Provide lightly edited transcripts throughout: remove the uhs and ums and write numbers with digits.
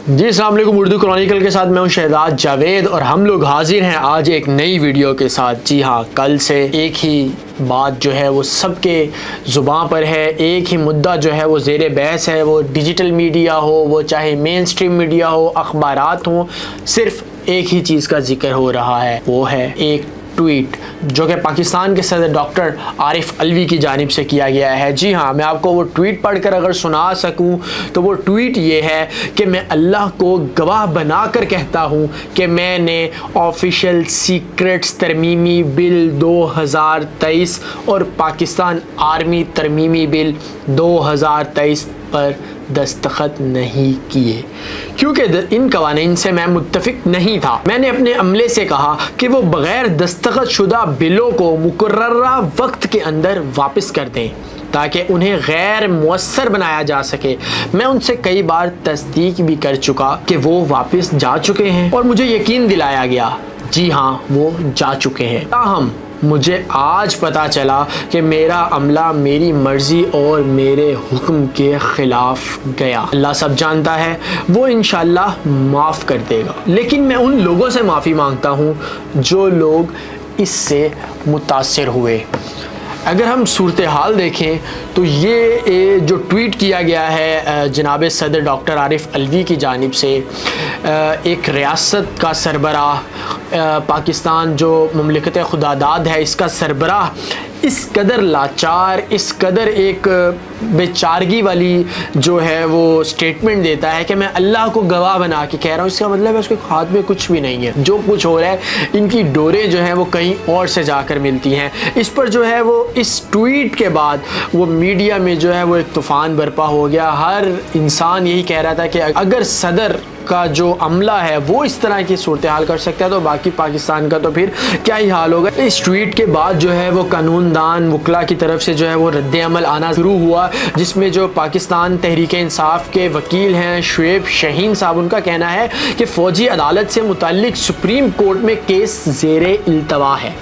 جی السلام علیکم، اردو کرونیکل کے ساتھ میں ہوں شہزاد جاوید اور ہم لوگ حاضر ہیں آج ایک نئی ویڈیو کے ساتھ۔ جی ہاں، کل سے ایک ہی بات جو ہے وہ سب کے زبان پر ہے، ایک ہی مدعا جو ہے وہ زیر بحث ہے، وہ ڈیجیٹل میڈیا ہو، وہ چاہے مین سٹریم میڈیا ہو، اخبارات ہوں، صرف ایک ہی چیز کا ذکر ہو رہا ہے، وہ ہے ایک ٹویٹ جو کہ پاکستان کے صدر ڈاکٹر عارف علوی کی جانب سے کیا گیا ہے۔ جی ہاں، میں آپ کو وہ ٹویٹ پڑھ کر اگر سنا سکوں تو وہ ٹویٹ یہ ہے کہ میں اللہ کو گواہ بنا کر کہتا ہوں کہ میں نے آفیشیل سیکرٹس ترمیمی بل 2023 اور پاکستان آرمی ترمیمی بل 2023 پر دستخط نہیں کیے، کیونکہ ان قوانین سے میں متفق نہیں تھا۔ میں نے اپنے عملے سے کہا کہ وہ بغیر دستخط شدہ بلوں کو مقررہ وقت کے اندر واپس کر دیں تاکہ انہیں غیر مؤثر بنایا جا سکے۔ میں ان سے کئی بار تصدیق بھی کر چکا کہ وہ واپس جا چکے ہیں اور مجھے یقین دلایا گیا جی ہاں وہ جا چکے ہیں۔ تاہم مجھے آج پتا چلا کہ میرا عملہ میری مرضی اور میرے حکم کے خلاف گیا۔ اللہ سب جانتا ہے، وہ انشاءاللہ معاف کر دے گا، لیکن میں ان لوگوں سے معافی مانگتا ہوں جو لوگ اس سے متاثر ہوئے۔ اگر ہم صورتحال دیکھیں تو یہ جو ٹویٹ کیا گیا ہے جناب صدر ڈاکٹر عارف علوی کی جانب سے، ایک ریاست کا سربراہ، پاکستان جو مملکت خداداد ہے اس کا سربراہ اس قدر لاچار، اس قدر ایک بے چارگی والی جو ہے وہ سٹیٹمنٹ دیتا ہے کہ میں اللہ کو گواہ بنا کے کہہ رہا ہوں، اس کا مطلب ہے اس کے ہاتھ میں کچھ بھی نہیں ہے۔ جو کچھ ہو رہا ہے ان کی ڈوریں جو ہیں وہ کہیں اور سے جا کر ملتی ہیں۔ اس پر جو ہے وہ اس ٹویٹ کے بعد وہ میڈیا میں جو ہے وہ ایک طوفان برپا ہو گیا۔ ہر انسان یہی کہہ رہا تھا کہ اگر صدر کا جو عملہ ہے وہ اس طرح کی صورتحال کر سکتا ہے تو باقی پاکستان کا تو پھر کیا ہی حال ہوگا۔ اس ٹویٹ کے بعد جو ہے وہ قانون دان وکلا کی طرف سے جو ہے وہ رد عمل آنا شروع ہوا، جس میں جو پاکستان تحریک انصاف کے وکیل ہیں شعیب شاہین صاحب، ان کا کہنا ہے کہ فوجی عدالت سے متعلق سپریم کورٹ میں کیس زیر التوا ہے۔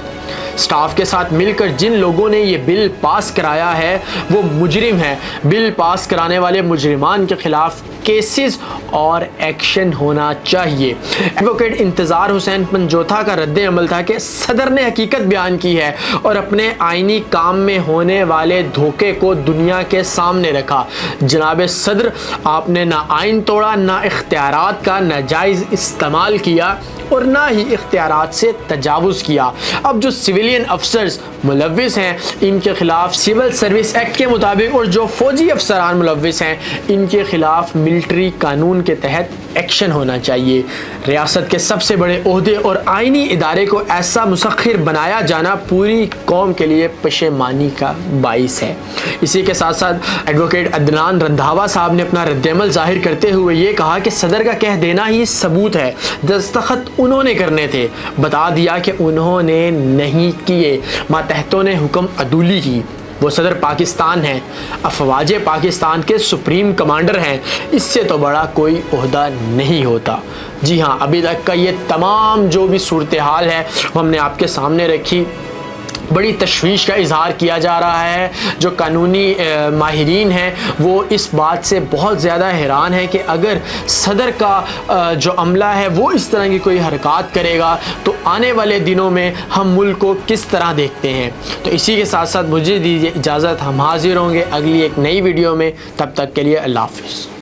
سٹاف کے ساتھ مل کر جن لوگوں نے یہ بل پاس کرایا ہے وہ مجرم ہیں۔ بل پاس کرانے والے مجرمان کے خلاف کیسز اور ایکشن ہونا چاہیے۔ ایڈوکیٹ انتظار حسین پنجوتھا کا رد عمل تھا کہ صدر نے حقیقت بیان کی ہے اور اپنے آئینی کام میں ہونے والے دھوکے کو دنیا کے سامنے رکھا۔ جناب صدر، آپ نے نہ آئین توڑا، نہ اختیارات کا ناجائز استعمال کیا اور نہ ہی اختیارات سے تجاوز کیا۔ اب جو سویلین افسرز ملوث ہیں ان کے خلاف سول سروس ایکٹ کے مطابق اور جو فوجی افسران ملوث ہیں ان کے خلاف ملٹری قانون کے تحت ایکشن ہونا چاہیے۔ ریاست کے سب سے بڑے عہدے اور آئینی ادارے کو ایسا مسخر بنایا جانا پوری قوم کے لیے پشیمانی کا باعث ہے۔ اسی کے ساتھ ساتھ ایڈوکیٹ عدنان رندھاوا صاحب نے اپنا رد عمل ظاہر کرتے ہوئے یہ کہا کہ صدر کا کہہ دینا ہی ثبوت ہے، دستخط انہوں نے کرنے تھے، بتا دیا کہ انہوں نے نہیں کیے، ماتحتوں نے حکم عدولی کی۔ وہ صدر پاکستان ہیں، افواج پاکستان کے سپریم کمانڈر ہیں، اس سے تو بڑا کوئی عہدہ نہیں ہوتا۔ جی ہاں، ابھی تک کا یہ تمام جو بھی صورتحال ہے وہ ہم نے آپ کے سامنے رکھی۔ بڑی تشویش کا اظہار کیا جا رہا ہے۔ جو قانونی ماہرین ہیں وہ اس بات سے بہت زیادہ حیران ہے کہ اگر صدر کا جو عملہ ہے وہ اس طرح کی کوئی حرکات کرے گا تو آنے والے دنوں میں ہم ملک کو کس طرح دیکھتے ہیں۔ تو اسی کے ساتھ ساتھ مجھے دیجیے اجازت، ہم حاضر ہوں گے اگلی ایک نئی ویڈیو میں، تب تک کے لیے اللہ حافظ۔